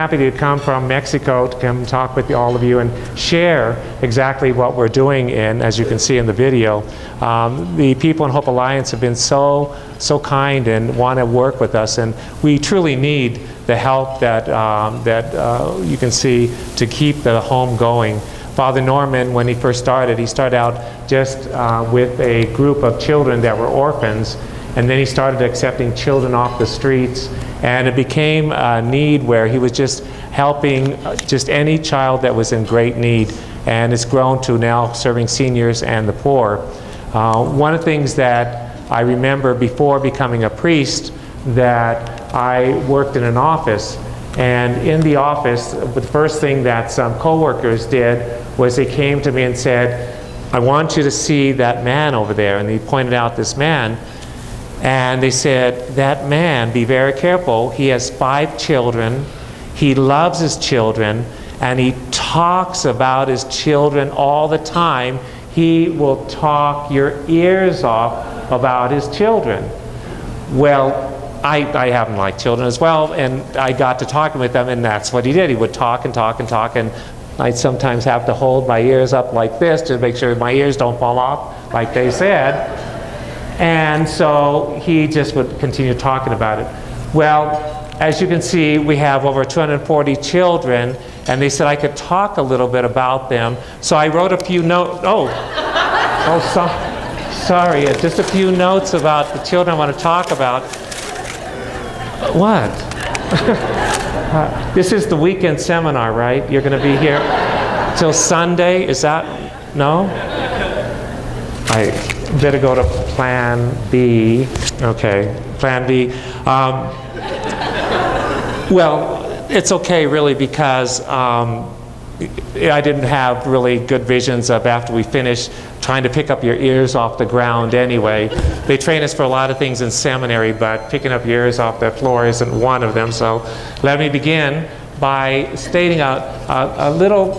Happy to come from Mexico to come talk with all of you and share exactly what we're doing as you can see in the video. The people in Hope Alliance have been so kind and want to work with us, and we truly need the help that you can see to keep the home going. Father Norman, when he started out just with a group of children that were orphans, and then he started accepting children off the streets, and it became a need where he was just helping just any child that was in great need, and it's grown to now serving seniors and the poor. One of the things that I remember before becoming a priest, that I worked in an office, and in the office, the first thing that some co-workers did was they came to me and said, "I want you to see that man over there," and he pointed out this man. And they said, "That man, be very careful. He has 5 children. He loves his children, and he talks about his children all the time. He will talk your ears off about his children." Well, I happen to like children as well, and I got to talking with them, and that's what he did. He would talk and talk and talk, and I'd sometimes have to hold my ears up like this to make sure my ears don't fall off, like they said. And so he just would continue talking about it. Well, as you can see, we have over 240 children, and they said I could talk a little bit about them. So I wrote a few notes. Sorry, just a few notes about the children I want to talk about. What? This is the weekend seminar, right? You're going to be here till Sunday? Is that? No? I better go to Plan B. Okay, Plan B. Well, it's okay really, because I didn't have really good visions of, after we finish, trying to pick up your ears off the ground anyway. They train us for a lot of things in seminary, but picking up your ears off the floor isn't one of them. So let me begin by stating a little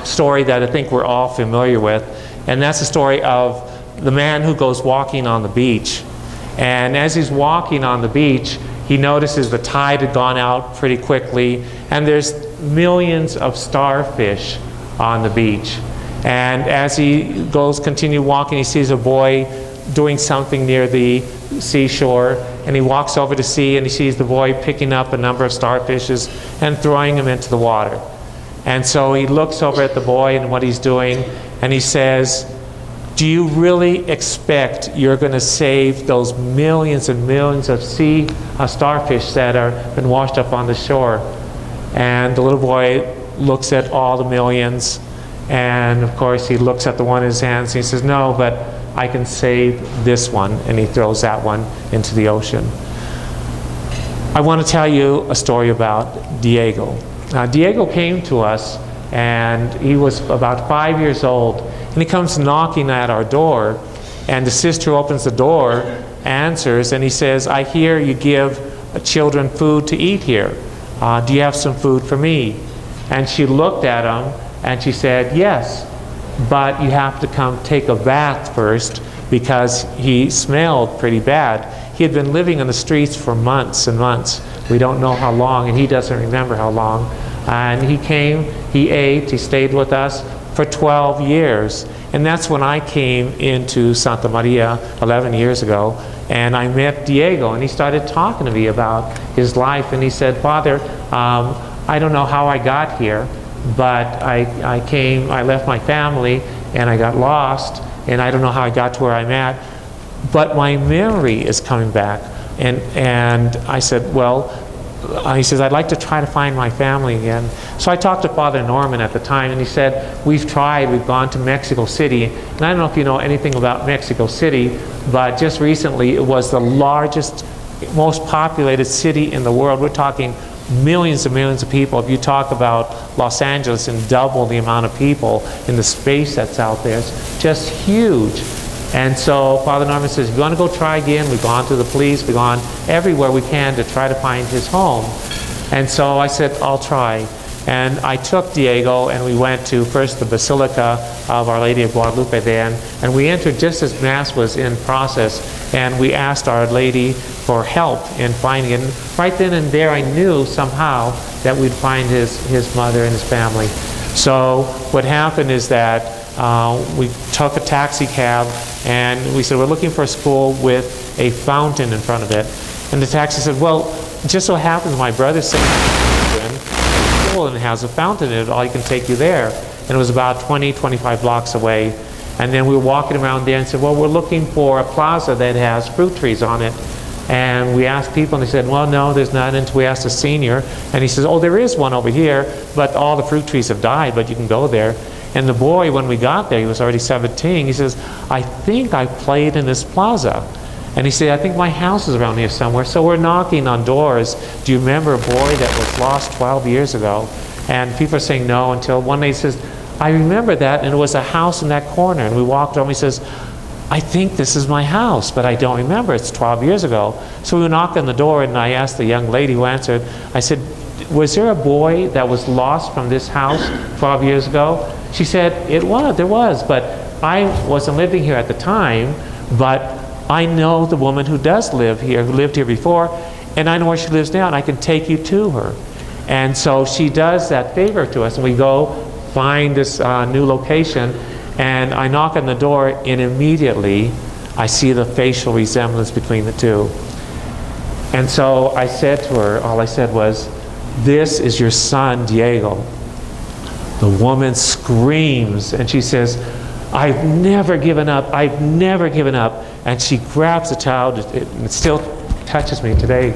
story that I think we're all familiar with, and that's the story of the man who goes walking on the beach. And as he's walking on the beach, he notices the tide had gone out pretty quickly, and there's millions of starfish on the beach. And as he continue walking, he sees a boy doing something near the seashore, and he walks over to see, and he sees the boy picking up a number of starfishes and throwing them into the water. And so he looks over at the boy and what he's doing, and he says, "Do you really expect you're going to save those millions and millions of starfish that have been washed up on the shore?" And the little boy looks at all the millions, and of course he looks at the one in his hands, and he says, "No, but I can save this one," and he throws that one into the ocean. I want to tell you a story about Diego. Diego came to us, and he was about 5 years old. And he comes knocking at our door, and the sister who opens the door answers, and he says, "I hear you give children food to eat here. Do you have some food for me?" And she looked at him, and she said, "Yes, but you have to come take a bath first," because he smelled pretty bad. He had been living on the streets for months and months. We don't know how long, and he doesn't remember how long. And he came, he ate, he stayed with us for 12 years. And that's when I came into Santa Maria 11 years ago, and I met Diego, and he started talking to me about his life. And he said, "Father, I don't know how I got here, but I left my family, and I got lost, and I don't know how I got to where I'm at, but my memory is coming back." And I said, "Well," he says, "I'd like to try to find my family again." So I talked to Father Norman at the time, and he said, "We've tried, we've gone to Mexico City." And I don't know if you know anything about Mexico City, but just recently it was the largest, most populated city in the world. We're talking millions and millions of people. If you talk about Los Angeles and double the amount of people in the space that's out there, it's just huge. And so Father Norman says, "You want to go try again?" We've gone to the police, we've gone everywhere we can to try to find his home. And so I said, "I'll try." And I took Diego, and we went to first the Basilica of Our Lady of Guadalupe then, and we entered just as Mass was in process. And we asked Our Lady for help in finding it. And right then and there, I knew somehow that we'd find his mother and his family. So what happened is that we took a taxi cab, and we said, we're looking for a school with a fountain in front of it. And the taxi said, well, it just so happens my brother's saying school and it has a fountain in it, I can take you there. And it was about 20, 25 blocks away. And then we were walking around there and said, well, we're looking for a plaza that has fruit trees on it. And we asked people, and they said, well, no, there's none. Until we asked a senior, and he says, oh, there is one over here, but all the fruit trees have died, but you can go there. And the boy, when we got there, he was already 17, he says, I think I played in this plaza. And he said, I think my house is around here somewhere. So we're knocking on doors. Do you remember a boy that was lost 12 years ago? And people are saying no, until one day he says, I remember that, and it was a house in that corner. And we walked over, he says, I think this is my house, but I don't remember. It's 12 years ago. So we knocked on the door, and I asked the young lady who answered, I said, was there a boy that was lost from this house 12 years ago? She said, there was, but I wasn't living here at the time, but I know the woman who does live here, who lived here before, and I know where she lives now, and I can take you to her. And so she does that favor to us, and we go find this new location, and I knock on the door, and immediately I see the facial resemblance between the two. And so I said to her, all I said was, this is your son, Diego. The woman screams, and she says, I've never given up, I've never given up. And she grabs the child, it still touches me today.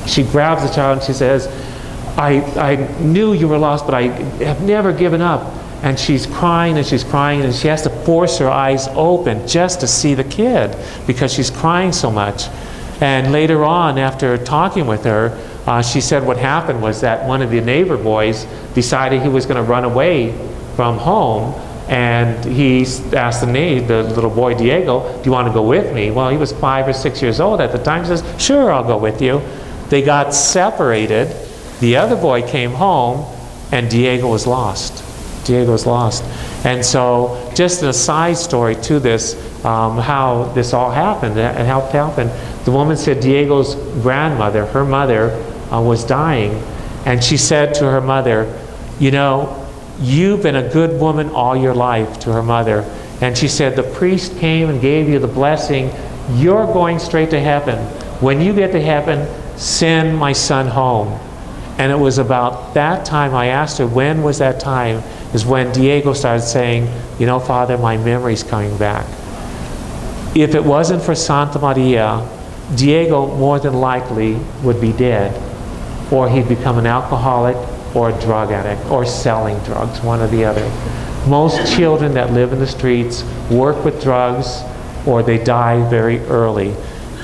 She grabs the child and she says, I knew you were lost, but I have never given up. And she's crying and she's crying, and she has to force her eyes open just to see the kid because she's crying so much. And later on, after talking with her, she said what happened was that one of the neighbor boys decided he was going to run away from home, and he asked the little boy Diego, do you want to go with me? Well, he was 5 or 6 years old at the time. He says, sure, I'll go with you. They got separated. The other boy came home, and Diego was lost. Diego was lost. And so just an aside story to this, how this all happened and how it happened. The woman said Diego's grandmother, her mother, was dying, and she said to her mother, you know, you've been a good woman all your life, to her mother. And she said, the priest came and gave you the blessing. You're going straight to heaven. When you get to heaven, send my son home. And it was about that time I asked her, when was that time? Is when Diego started saying, you know, Father, my memory's coming back. If it wasn't for Santa Maria, Diego more than likely would be dead, or he'd become an alcoholic or a drug addict or selling drugs, one or the other. Most children that live in the streets work with drugs, or they die very early.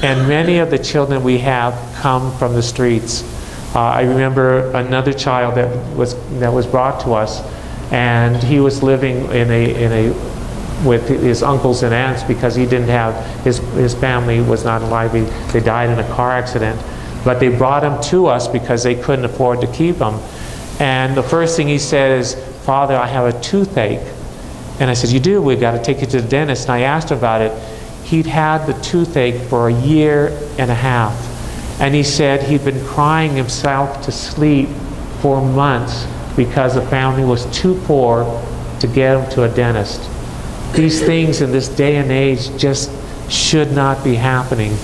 And many of the children we have come from the streets. I remember another child that was brought to us, and he was living with his uncles and aunts because he didn't have, his family was not alive. They died in a car accident. But they brought him to us because they couldn't afford to keep him. And the first thing he said is, Father, I have a toothache. And I said, you do? We've got to take you to the dentist. And I asked him about it. He'd had the toothache for a year and a half. And he said he'd been crying himself to sleep for months because the family was too poor to get him to a dentist. These things in this day and age just should not be happening.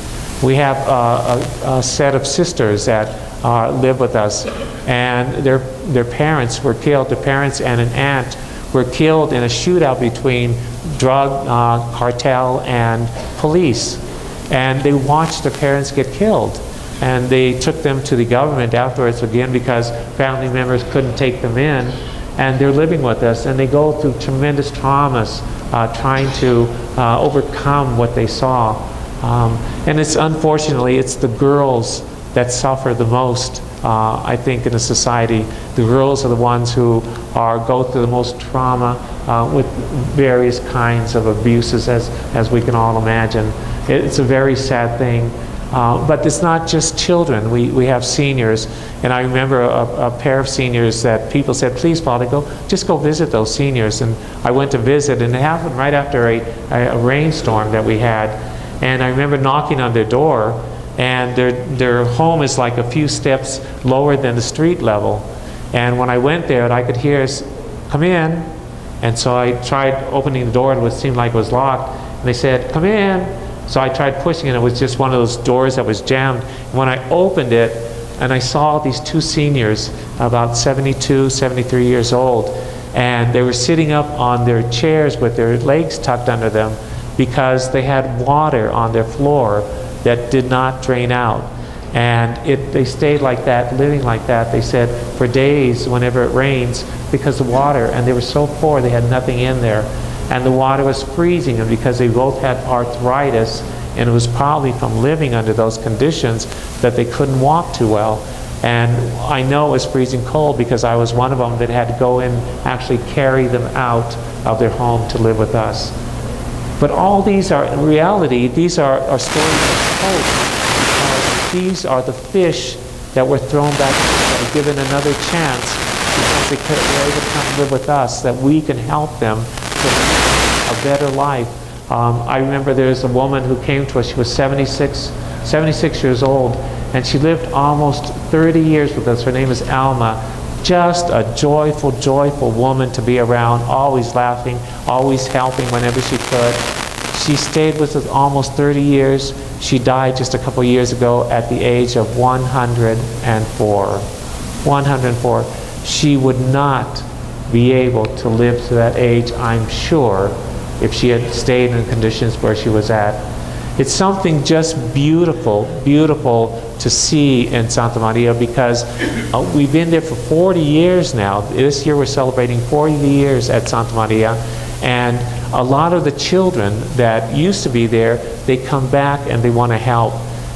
We have a set of sisters that live with us, and their parents were killed. Their parents and an aunt were killed in a shootout between drug cartel and police. And they watched their parents get killed. And they took them to the government afterwards, again, because family members couldn't take them in. And they're living with us, and they go through tremendous traumas trying to overcome what they saw. And it's unfortunately, it's the girls that suffer the most, I think, in a society. The girls are the ones who go through the most trauma with various kinds of abuses, as we can all imagine. It's a very sad thing. But it's not just children. We have seniors, and I remember a pair of seniors that people said, please, Father, just go visit those seniors. And I went to visit, and it happened right after a rainstorm that we had. And I remember knocking on their door, and their home is like a few steps lower than the street level. And when I went there, I could hear us, "Come in." And so I tried opening the door, and it seemed like it was locked. And they said, "Come in." So I tried pushing, and it was just one of those doors that was jammed. And when I opened it, and I saw these two seniors, about 72, 73 years old, and they were sitting up on their chairs with their legs tucked under them because they had water on their floor that did not drain out. And they stayed like that, living like that, they said, for days whenever it rains, because the water, and they were so poor, they had nothing in there. And the water was freezing them because they both had arthritis, and it was probably from living under those conditions that they couldn't walk too well. And I know it was freezing cold because I was one of them that had to go in, actually carry them out of their home to live with us. But all these are, in reality, these are stories of hope. These are the fish that were thrown back, that were given another chance because they were able to come live with us, that we can help them to live a better life. I remember there's a woman who came to us. She was 76 years old, and she lived almost 30 years with us. Her name is Alma. Just a joyful, joyful woman to be around, always laughing, always helping whenever she could. She stayed with us almost 30 years. She died just a couple years ago at the age of 104. 104. She would not be able to live to that age, I'm sure, if she had stayed in conditions where she was at. It's something just beautiful, beautiful to see in Santa Maria, because we've been there for 40 years now. This year we're celebrating 40 years at Santa Maria, and a lot of the children that used to be there, they come back and they want to help.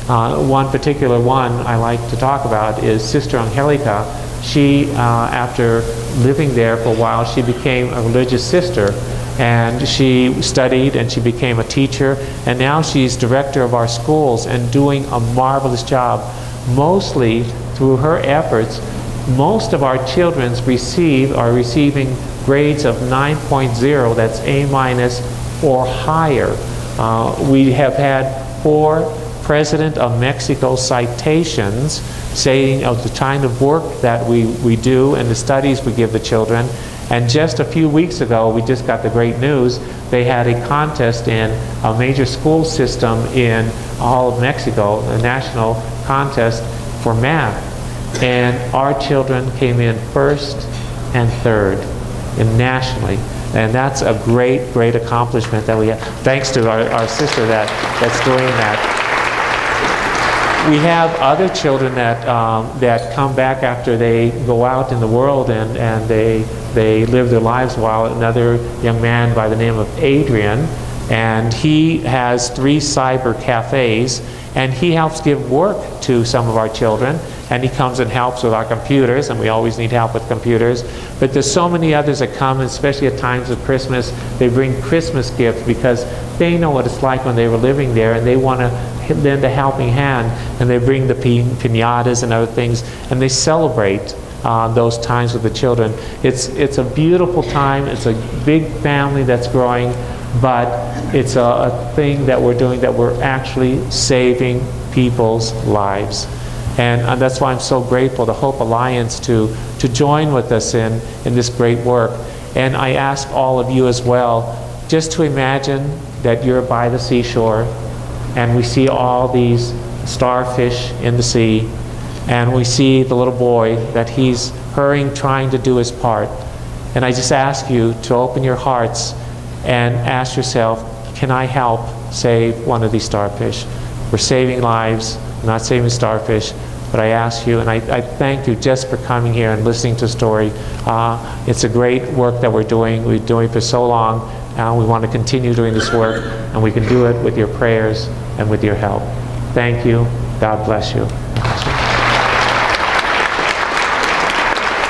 One particular one I like to talk about is Sister Angelica. She, after living there for a while, she became a religious sister, and she studied and she became a teacher, and now she's director of our schools and doing a marvelous job. Mostly through her efforts, most of our children are receiving grades of 9.0, that's A- or higher. We have had 4 President of Mexico citations saying of the kind of work that we do and the studies we give the children. And just a few weeks ago, we just got the great news, they had a contest in a major school system in all of Mexico, a national contest for math. And our children came in 1st and 3rd nationally. And that's a great, great accomplishment that we have, thanks to our sister that's doing that. We have other children that come back after they go out in the world and they live their lives a while. Another young man by the name of Adrian, and he has 3 cyber cafes, and he helps give work to some of our children, and he comes and helps with our computers, and we always need help with computers. But there's so many others that come, especially at times of Christmas. They bring Christmas gifts because they know what it's like when they were living there, and they want to lend a helping hand, and they bring the piñatas and other things, and they celebrate those times with the children. It's a beautiful time. It's a big family that's growing, but it's a thing that we're doing, that we're actually saving people's lives. And that's why I'm so grateful to Hope Alliance to join with us in this great work. And I ask all of you as well, just to imagine that you're by the seashore, and we see all these starfish in the sea, and we see the little boy that he's hurrying, trying to do his part. And I just ask you to open your hearts and ask yourself, can I help save one of these starfish? We're saving lives, we're not saving starfish, but I ask you, and I thank you just for coming here and listening to the story. It's a great work that we're doing. We've been doing it for so long, and we want to continue doing this work, and we can do it with your prayers and with your help. Thank you. God bless you.